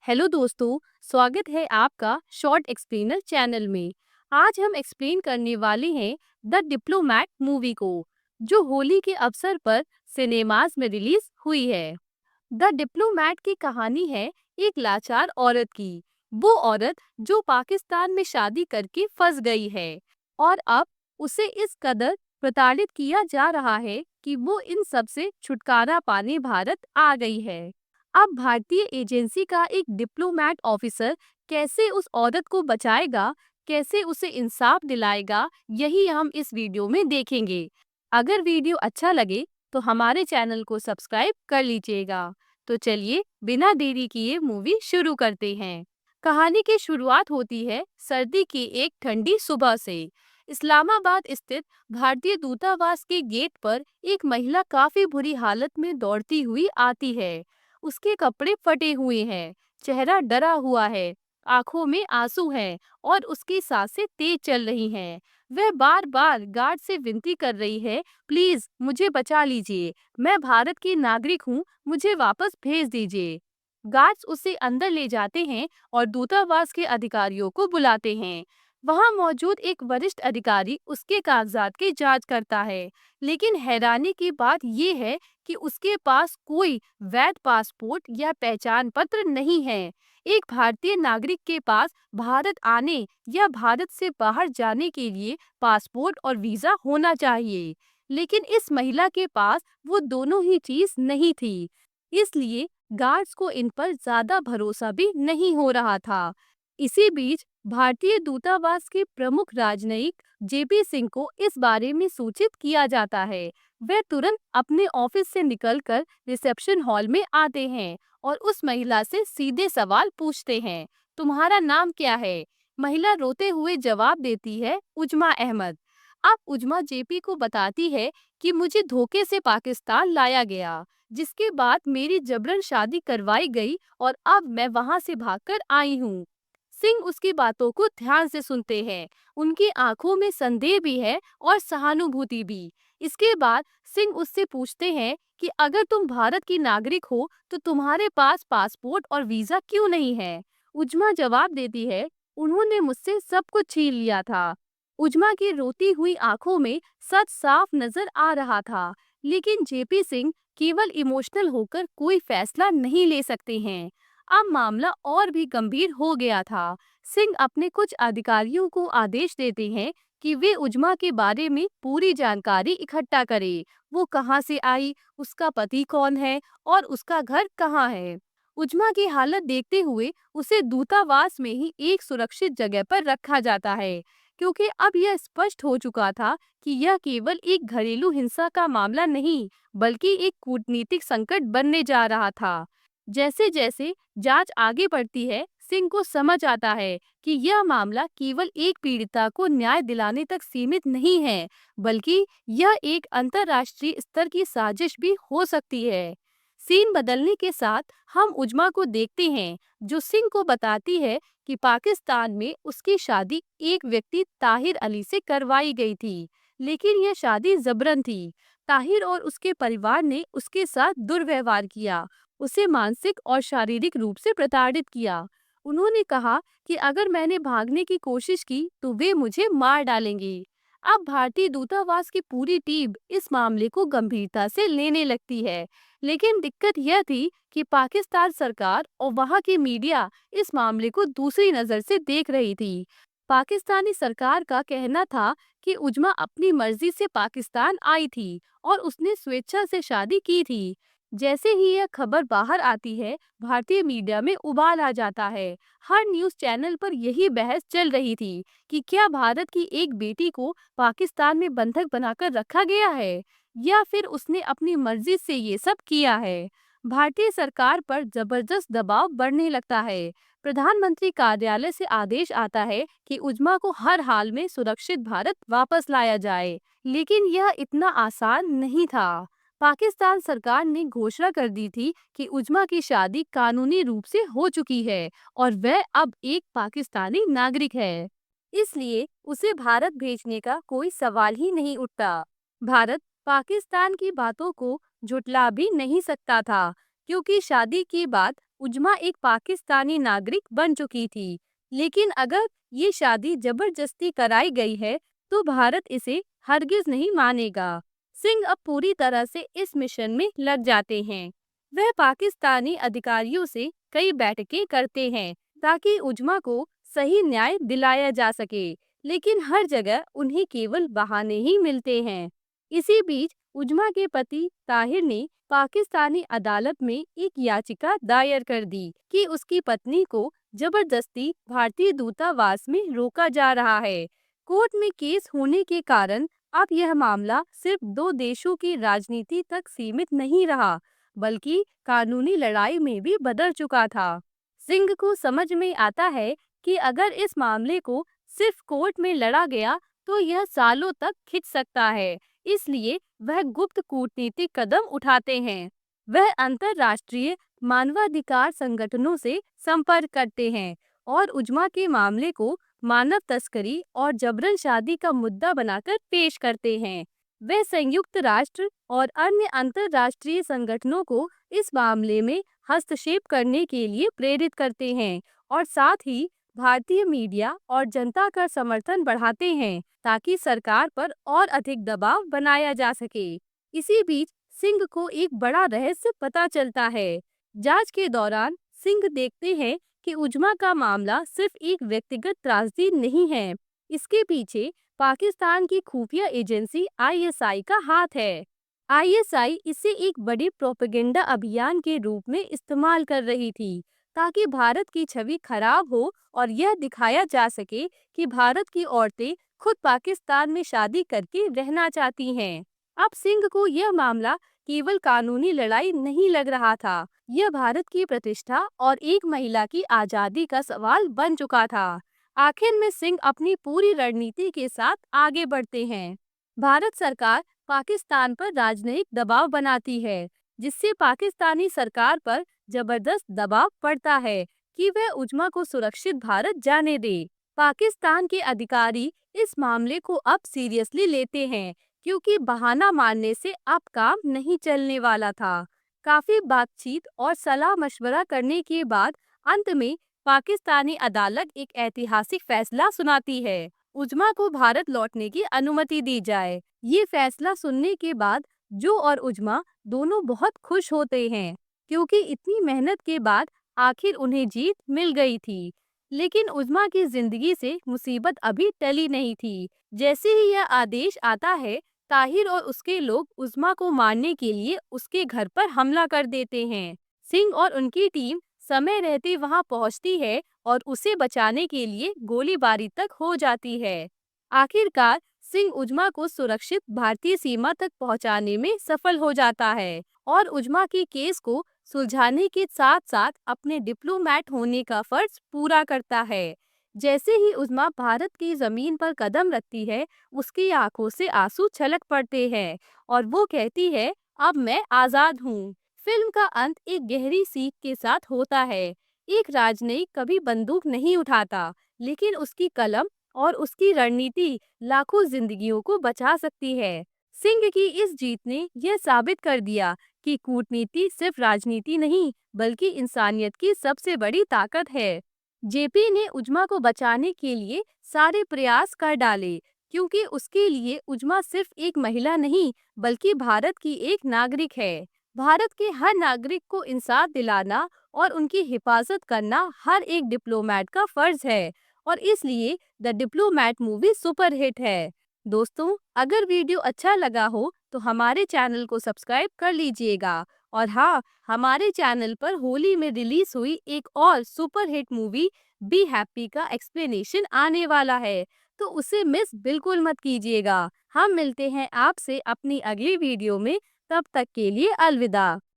Hello दोस्तों, स्वागत है आपका शॉर्ट एक्सप्लेनर चैनल में। आज हम एक्सप्लेन करने वाले हैं द डिप्लोमैट मूवी को, जो होली के अवसर पर सिनेमास में रिलीज हुई है। द डिप्लोमैट की कहानी है एक लाचार औरत की। वो औरत जो पाकिस्तान में शादी करके फंस गई है और अब उसे इस कदर प्रताड़ित किया जा रहा है कि वो इन सब से छुटकारा पाने भारत आ गई है। अब भारतीय एजेंसी का एक डिप्लोमैट ऑफिसर कैसे उस औरत को बचाएगा, कैसे उसे इंसाफ दिलाएगा, यही हम इस वीडियो में देखेंगे। अगर वीडियो अच्छा लगे तो हमारे चैनल को सब्सक्राइब कर लीजिएगा। तो चलिए बिना देरी किए मूवी शुरू करते हैं। कहानी की शुरुआत होती है सर्दी की एक ठंडी सुबह से। इस्लामाबाद स्थित भारतीय दूतावास के गेट पर एक महिला काफी बुरी हालत में दौड़ती हुई आती है। उसके कपड़े फटे हुए हैं, चेहरा डरा हुआ है, आंखों में आंसू हैं और उसकी सांसें तेज चल रही हैं। वह बार बार गार्ड से विनती कर रही है, प्लीज मुझे बचा लीजिए, मैं भारत की नागरिक हूँ, मुझे वापस भेज दीजिए। गार्ड्स उसे अंदर ले जाते हैं और दूतावास के अधिकारियों को बुलाते हैं। वहां मौजूद एक वरिष्ठ अधिकारी उसके कागजात की जांच करता है, लेकिन हैरानी की बात ये है कि उसके पास कोई वैध पासपोर्ट या पहचान पत्र नहीं है। एक भारतीय नागरिक के पास भारत आने या भारत से बाहर जाने के लिए पासपोर्ट और वीजा होना चाहिए, लेकिन इस महिला के पास वो दोनों ही चीज नहीं थी। इसलिए गार्ड्स को इन पर ज्यादा भरोसा भी नहीं हो रहा था। इसी बीच भारतीय दूतावास के प्रमुख राजनयिक जेपी सिंह को इस बारे में सूचित किया जाता है। वे तुरंत अपने ऑफिस से निकलकर रिसेप्शन हॉल में आते हैं और उस महिला से सीधे सवाल पूछते हैं, तुम्हारा नाम क्या है? महिला रोते हुए जवाब देती है, उजमा अहमद। अब उजमा जेपी को बताती है कि मुझे धोखे से पाकिस्तान लाया गया, जिसके बाद मेरी जबरन शादी करवाई गई और अब मैं वहां से भागकर आई हूँ। सिंह उसकी बातों को ध्यान से सुनते हैं। उनकी आंखों में संदेह भी है और सहानुभूति भी। इसके बाद सिंह उससे पूछते हैं कि अगर तुम भारत की नागरिक हो तो तुम्हारे पास पासपोर्ट और वीजा क्यों नहीं है? उजमा जवाब देती है, उन्होंने मुझसे सब कुछ छीन लिया था। उजमा की रोती हुई आंखों में सच साफ नजर आ रहा था, लेकिन जेपी सिंह केवल इमोशनल होकर कोई फैसला नहीं ले सकते हैं। अब मामला और भी गंभीर हो गया था। सिंह अपने कुछ अधिकारियों को आदेश देते हैं कि वे उजमा के बारे में पूरी जानकारी इकट्ठा करें। वो कहाँ से आई, उसका पति कौन है और उसका घर कहाँ है। उजमा की हालत देखते हुए उसे दूतावास में ही एक सुरक्षित जगह पर रखा जाता है, क्योंकि अब यह स्पष्ट हो चुका था कि यह केवल एक घरेलू हिंसा का मामला नहीं, बल्कि एक कूटनीतिक संकट बनने जा रहा था। जैसे जैसे जांच आगे बढ़ती है, सिंह को समझ आता है कि यह मामला केवल एक पीड़िता को न्याय दिलाने तक सीमित नहीं है, बल्कि यह एक अंतर्राष्ट्रीय स्तर की साजिश भी हो सकती है। सीन बदलने के साथ हम उजमा को देखते हैं, जो सिंह को बताती है कि पाकिस्तान में उसकी शादी एक व्यक्ति ताहिर अली से करवाई गई थी, लेकिन यह शादी जबरन थी। ताहिर और उसके परिवार ने उसके साथ दुर्व्यवहार किया, उसे मानसिक और शारीरिक रूप से प्रताड़ित किया। उन्होंने कहा कि अगर मैंने भागने की कोशिश की तो वे मुझे मार डालेंगे। अब भारतीय दूतावास की पूरी टीम इस मामले को गंभीरता से लेने लगती है, लेकिन दिक्कत यह थी कि पाकिस्तान सरकार और वहां की मीडिया इस मामले को दूसरी नजर से देख रही थी। पाकिस्तानी सरकार का कहना था कि उजमा अपनी मर्जी से पाकिस्तान आई थी और उसने स्वेच्छा से शादी की थी। जैसे ही यह खबर बाहर आती है, भारतीय मीडिया में उबाल आ जाता है। हर न्यूज़ चैनल पर यही बहस चल रही थी कि क्या भारत की एक बेटी को पाकिस्तान में बंधक बनाकर रखा गया है या फिर उसने अपनी मर्जी से ये सब किया है। भारतीय सरकार पर जबरदस्त दबाव बढ़ने लगता है। प्रधानमंत्री कार्यालय से आदेश आता है कि उजमा को हर हाल में सुरक्षित भारत वापस लाया जाए, लेकिन यह इतना आसान नहीं था। पाकिस्तान सरकार ने घोषणा कर दी थी कि उजमा की शादी कानूनी रूप से हो चुकी है और वह अब एक पाकिस्तानी नागरिक है, इसलिए उसे भारत भेजने का कोई सवाल ही नहीं उठता। भारत पाकिस्तान की बातों को झुटला भी नहीं सकता था, क्योंकि शादी के बाद उजमा एक पाकिस्तानी नागरिक बन चुकी थी। लेकिन अगर ये शादी जबरदस्ती कराई गई है तो भारत इसे हरगिज नहीं मानेगा। सिंह अब पूरी तरह से इस मिशन में लग जाते हैं। वह पाकिस्तानी अधिकारियों से कई बैठकें करते हैं ताकि उजमा को सही न्याय दिलाया जा सके, लेकिन हर जगह उन्हें केवल बहाने ही मिलते हैं। इसी बीच उजमा के पति ताहिर ने पाकिस्तानी अदालत में एक याचिका दायर कर दी कि उसकी पत्नी को जबरदस्ती भारतीय दूतावास में रोका जा रहा है। कोर्ट में केस होने के कारण अब यह मामला सिर्फ दो देशों की राजनीति तक सीमित नहीं रहा, बल्कि कानूनी लड़ाई में भी बदल चुका था। सिंह को समझ में आता है कि अगर इस मामले को सिर्फ कोर्ट में लड़ा गया तो यह सालों तक खिंच सकता है, इसलिए वह गुप्त कूटनीतिक कदम उठाते हैं। वह अंतर्राष्ट्रीय मानवाधिकार संगठनों से संपर्क करते हैं और उजमा के मामले को मानव तस्करी और जबरन शादी का मुद्दा बनाकर पेश करते हैं। वे संयुक्त राष्ट्र और अन्य अंतर्राष्ट्रीय संगठनों को इस मामले में हस्तक्षेप करने के लिए प्रेरित करते हैं और साथ ही भारतीय मीडिया और जनता का समर्थन बढ़ाते हैं ताकि सरकार पर और अधिक दबाव बनाया जा सके। इसी बीच सिंह को एक बड़ा रहस्य पता चलता है। जांच के दौरान सिंह देखते हैं कि उजमा का मामला सिर्फ एक व्यक्तिगत त्रासदी नहीं है, इसके पीछे पाकिस्तान की खुफिया एजेंसी आईएसआई का हाथ है। आईएसआई इसे एक बड़े प्रोपेगेंडा अभियान के रूप में इस्तेमाल कर रही थी ताकि भारत की छवि खराब हो और यह दिखाया जा सके कि भारत की औरतें खुद पाकिस्तान में शादी करके रहना चाहती हैं। अब सिंह को यह मामला केवल कानूनी लड़ाई नहीं लग रहा था, यह भारत की प्रतिष्ठा और एक महिला की आजादी का सवाल बन चुका था। आखिर में सिंह अपनी पूरी रणनीति के साथ आगे बढ़ते हैं। भारत सरकार पाकिस्तान पर राजनयिक दबाव बनाती है, जिससे पाकिस्तानी सरकार पर जबरदस्त दबाव पड़ता है कि वह उजमा को सुरक्षित भारत जाने दे। पाकिस्तान के अधिकारी इस मामले को अब सीरियसली लेते हैं क्योंकि बहाना मारने से अब काम नहीं चलने वाला था। काफी बातचीत और सलाह मशवरा करने के बाद अंत में पाकिस्तानी अदालत एक ऐतिहासिक फैसला सुनाती है। उजमा को भारत लौटने की अनुमति दी जाए। ये फैसला सुनने के बाद जो और उजमा दोनों बहुत खुश होते हैं क्योंकि इतनी मेहनत के बाद आखिर उन्हें जीत मिल गई थी। लेकिन उजमा की जिंदगी से मुसीबत अभी टली नहीं थी। जैसे ही यह आदेश आता है, ताहिर और उसके लोग उजमा को मारने के लिए उसके घर पर हमला कर देते हैं। सिंह और उनकी टीम समय रहते वहां पहुंचती है और उसे बचाने के लिए गोलीबारी तक हो जाती है। आखिरकार सिंह उजमा को सुरक्षित भारतीय सीमा तक पहुंचाने में सफल हो जाता है और उजमा के केस को सुलझाने के साथ साथ अपने डिप्लोमैट होने का फर्ज पूरा करता है। जैसे ही उजमा भारत की जमीन पर कदम रखती है, उसकी आंखों से आंसू छलक पड़ते हैं और वो कहती है, अब मैं आजाद हूँ। फिल्म का अंत एक गहरी सीख के साथ होता है। एक राजनयिक कभी बंदूक नहीं उठाता, लेकिन उसकी कलम और उसकी रणनीति लाखों जिंदगियों को बचा सकती है। सिंह की इस जीत ने यह साबित कर दिया कि कूटनीति सिर्फ राजनीति नहीं, बल्कि इंसानियत की सबसे बड़ी ताकत है। जेपी ने उजमा को बचाने के लिए सारे प्रयास कर डाले, क्योंकि उसके लिए उजमा सिर्फ एक महिला नहीं, बल्कि भारत की एक नागरिक है। भारत के हर नागरिक को इंसाफ दिलाना और उनकी हिफाजत करना हर एक डिप्लोमैट का फर्ज है और इसलिए द डिप्लोमैट मूवी सुपरहिट है। दोस्तों, अगर वीडियो अच्छा लगा हो तो हमारे चैनल को सब्सक्राइब कर लीजिएगा और हाँ, हमारे चैनल पर होली में रिलीज हुई एक और सुपरहिट मूवी बी हैप्पी का एक्सप्लेनेशन आने वाला है, तो उसे मिस बिल्कुल मत कीजिएगा। हम मिलते हैं आपसे अपनी अगली वीडियो में, तब तक के लिए अलविदा।